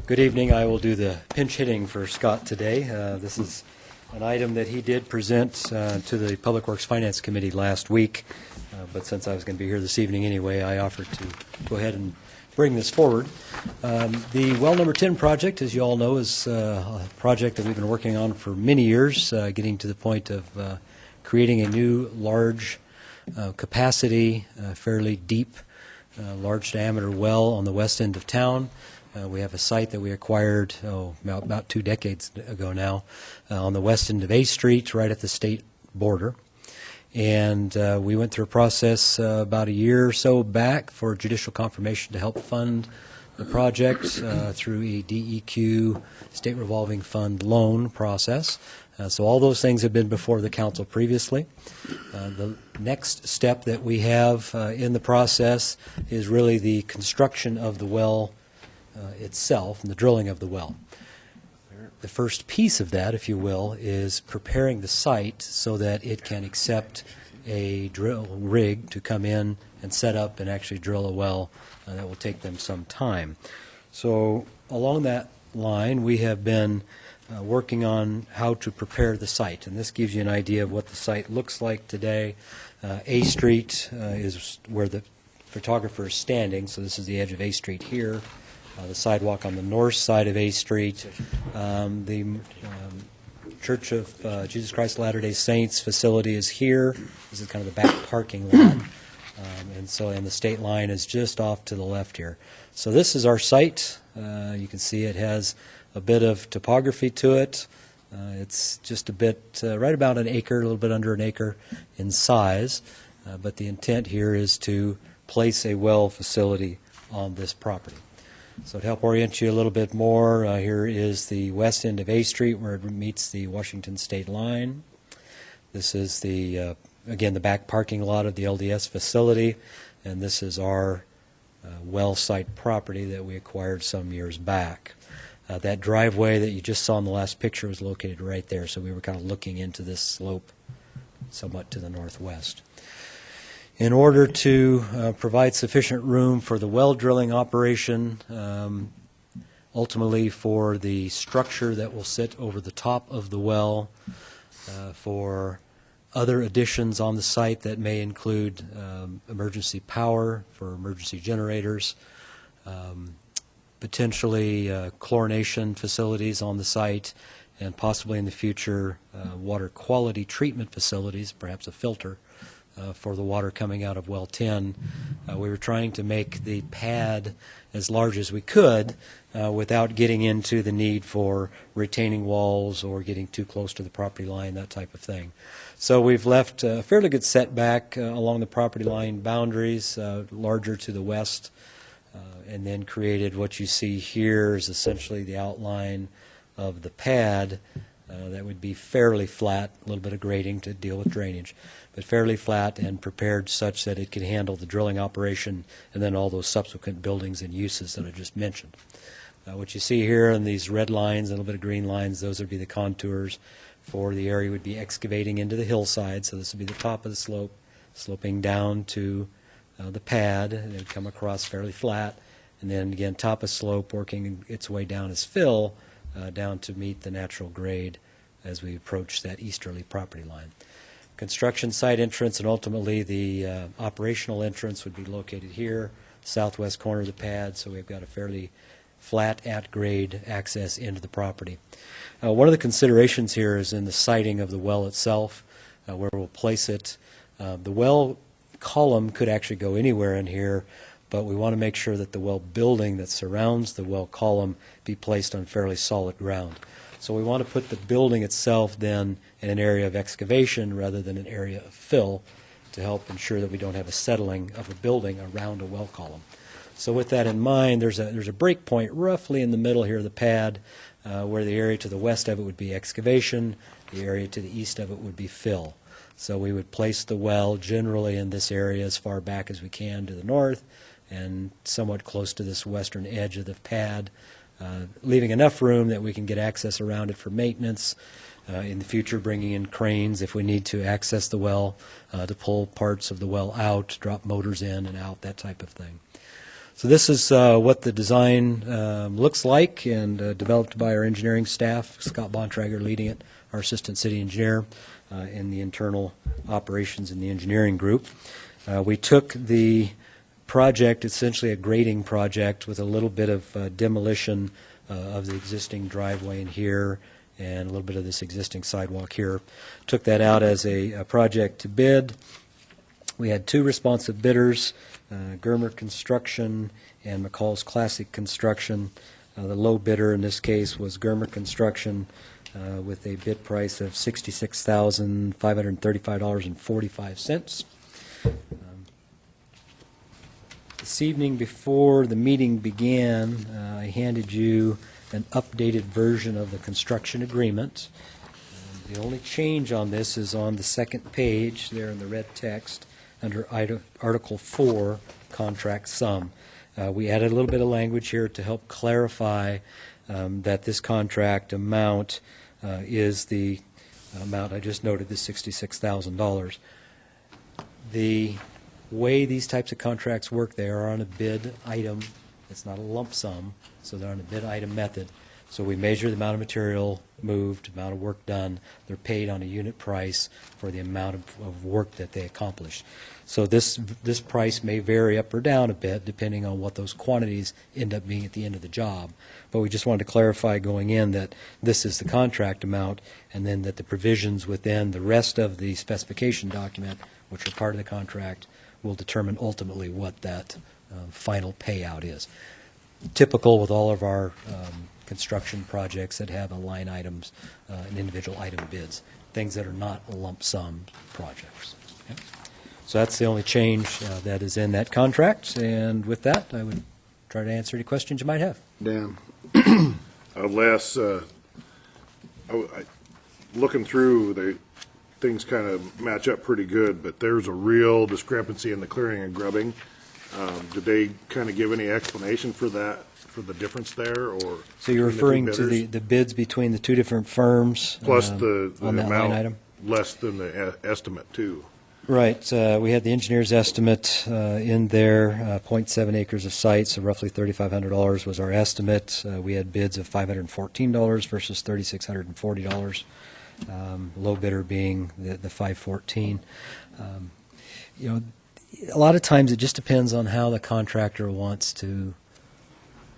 Good evening. I will do the pinch hitting for Scott today. This is an item that he did present to the Public Works Finance Committee last week, but since I was going to be here this evening anyway, I offered to go ahead and bring this forward. The well number 10 project, as you all know, is a project that we've been working on for many years, getting to the point of creating a new large capacity, fairly deep, large diameter well on the west end of town. We have a site that we acquired about 2 decades ago now on the west end of A Street, right at the state border. And we went through a process about a year or so back for judicial confirmation to help fund the project through a DEQ, State Revolving Fund loan process. So all those things have been before the council previously. The next step that we have in the process is really the construction of the well itself and the drilling of the well. The first piece of that, if you will, is preparing the site so that it can accept a drill rig to come in and set up and actually drill a well. That will take them some time. So along that line, we have been working on how to prepare the site, and this gives you an idea of what the site looks like today. A Street is where the photographer is standing, so this is the edge of A Street here. The sidewalk on the north side of A Street. The Church of Jesus Christ of Latter-day Saints facility is here. This is kind of the back parking lot. And the state line is just off to the left here. So this is our site. You can see it has a bit of topography to it. It's just a bit, right about an acre, a little bit under an acre in size. But the intent here is to place a well facility on this property. So to help orient you a little bit more, here is the west end of A Street where it meets the Washington state line. This is the, again, the back parking lot of the LDS facility, and this is our well site property that we acquired some years back. That driveway that you just saw in the last picture was located right there, so we were kind of looking into this slope somewhat to the northwest. In order to provide sufficient room for the well drilling operation, ultimately for the structure that will sit over the top of the well, for other additions on the site that may include emergency power for emergency generators, potentially chlorination facilities on the site, and possibly in the future water quality treatment facilities, perhaps a filter for the water coming out of well 10. We were trying to make the pad as large as we could without getting into the need for retaining walls or getting too close to the property line, that type of thing. So we've left a fairly good setback along the property line boundaries, larger to the west, and then created what you see here is essentially the outline of the pad. That would be fairly flat, a little bit of grading to deal with drainage, but fairly flat and prepared such that it could handle the drilling operation and then all those subsequent buildings and uses that I just mentioned. What you see here in these red lines, a little bit of green lines, those would be the contours for the area would be excavating into the hillside. So this would be the top of the slope, sloping down to the pad, and it would come across fairly flat, and then again top of slope working its way down as fill down to meet the natural grade as we approach that easterly property line. Construction site entrance and ultimately the operational entrance would be located here, southwest corner of the pad, so we've got a fairly flat at-grade access into the property. One of the considerations here is in the siting of the well itself, where we'll place it. The well column could actually go anywhere in here, but we want to make sure that the well building that surrounds the well column be placed on fairly solid ground. So we want to put the building itself then in an area of excavation rather than an area of fill to help ensure that we don't have a settling of a building around a well column. So with that in mind, there's a break point roughly in the middle here of the pad where the area to the west of it would be excavation, the area to the east of it would be fill. So we would place the well generally in this area as far back as we can to the north and somewhat close to this western edge of the pad, leaving enough room that we can get access around it for maintenance. In the future, bringing in cranes if we need to access the well, to pull parts of the well out, drop motors in and out, that type of thing. So this is what the design looks like, and developed by our engineering staff, Scott Bontrager leading it, our assistant city engineer, in the internal operations in the engineering group. We took the project, essentially a grading project, with a little bit of demolition of the existing driveway in here and a little bit of this existing sidewalk here. Took that out as a project to bid. We had two responsive bidders, Germer Construction and McCall's Classic Construction. The low bidder in this case was Germer Construction with a bid price of $66,535.45. This evening before the meeting began, I handed you an updated version of the construction agreement. The only change on this is on the second page there in the red text under Article 4, Contract Sum. We added a little bit of language here to help clarify that this contract amount is the amount I just noted, the $66,000. The way these types of contracts work, they are on a bid item. It's not a lump sum, so they're on a bid item method. So we measure the amount of material moved, amount of work done. They're paid on a unit price for the amount of work that they accomplish. So this price may vary up or down a bit depending on what those quantities end up being at the end of the job. But we just wanted to clarify going in that this is the contract amount, and then that the provisions within the rest of the specification document, which are part of the contract, will determine ultimately what that final payout is. Typical with all of our construction projects that have a line items and individual item bids, things that are not lump sum projects. Okay? So that's the only change that is in that contract, and with that, I would try to answer any questions you might have. Dan. Les, looking through, things kind of match up pretty good, but there's a real discrepancy in the clearing and grubbing. Did they kind of give any explanation for that, for the difference there, or? So you're referring to the bids between the two different firms? Plus the on that line amount item? less than the estimate, too. Right. We had the engineer's estimate in there, 0.7 acres of site, so roughly $3,500 was our estimate. We had bids of $514 versus $3,640. Low bidder being the $514. You know, a lot of times it just depends on how the contractor wants to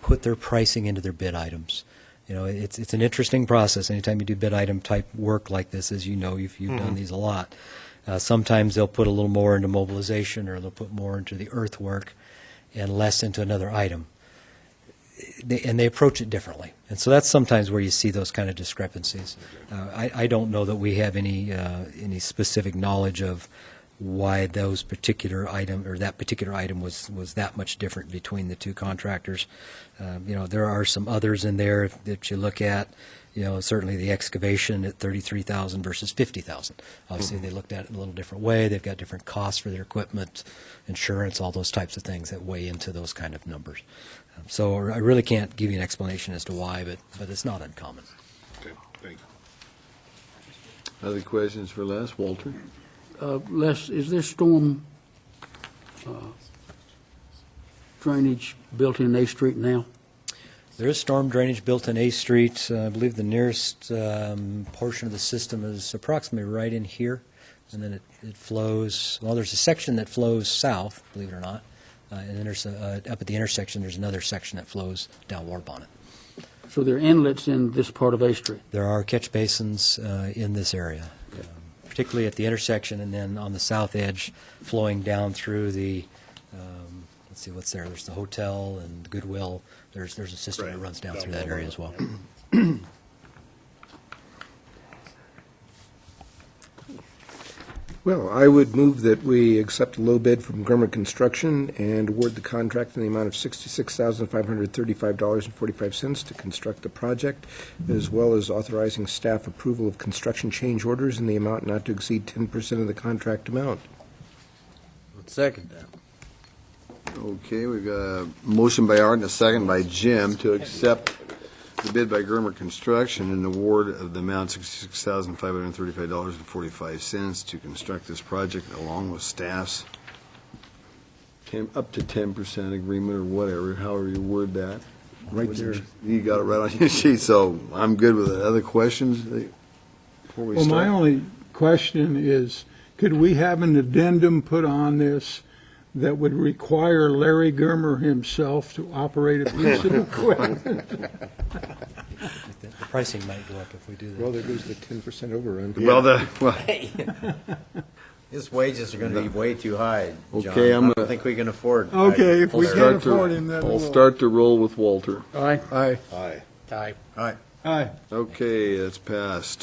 put their pricing into their bid items. You know, it's an interesting process. Anytime you do bid item type work like this, as you know, you've done these a lot. Sometimes they'll put a little more into mobilization, or they'll put more into the earthwork and less into another item. And they approach it differently. And so that's sometimes where you see those kind of discrepancies. I don't know that we have any specific knowledge of why those particular item, or that particular item was that much different between the two contractors. You know, there are some others in there that you look at. You know, certainly the excavation at $33,000 versus $50,000. Obviously, they looked at it in a little different way. They've got different costs for their equipment, insurance, all those types of things that weigh into those kind of numbers. So I really can't give you an explanation as to why, but it's not uncommon. Okay, thank you. Other questions for Les? Walter? Les, is there storm drainage built in A Street now? There is storm drainage built in A Street. I believe the nearest portion of the system is approximately right in here, and then it flows. Well, there's a section that flows south, believe it or not, and then there's up at the intersection. There's another section that flows down Warbonnet. So there are inlets in this part of A Street? There are catch basins in this area, particularly at the intersection, and then on the south edge, flowing down through the. Let's see what's there. There's the hotel and the Goodwill. There's a system that runs down through that area as well. Well, I would move that we accept a low bid from Germer Construction and award the contract in the amount of $66,535.45 to construct the project, as well as authorizing staff approval of construction change orders in the amount not to exceed 10% of the contract amount. Second that. Okay, we've got a motion by Art and a second by Jim to accept the bid by Germer Construction and award of the amount $66,535.45 to construct this project, along with staff's up to 10% agreement or whatever, however you word that. Right there. You got it right on your sheet, so I'm good with it. Other questions before we Well, my start? only question is, could we have an addendum put on this that would require Larry Germer himself to operate a piece of equipment? The pricing might go up if we do Well, that. there goes the 10% overrun. His wages are going to be way too high, John. Okay, I'm I don't gonna- think we can afford. Okay, if we I'll can't start to- afford him, then I'll we'll. start to roll with Walter. Aye. Aye. Aye. Aye. All right. Aye. Okay, that's passed.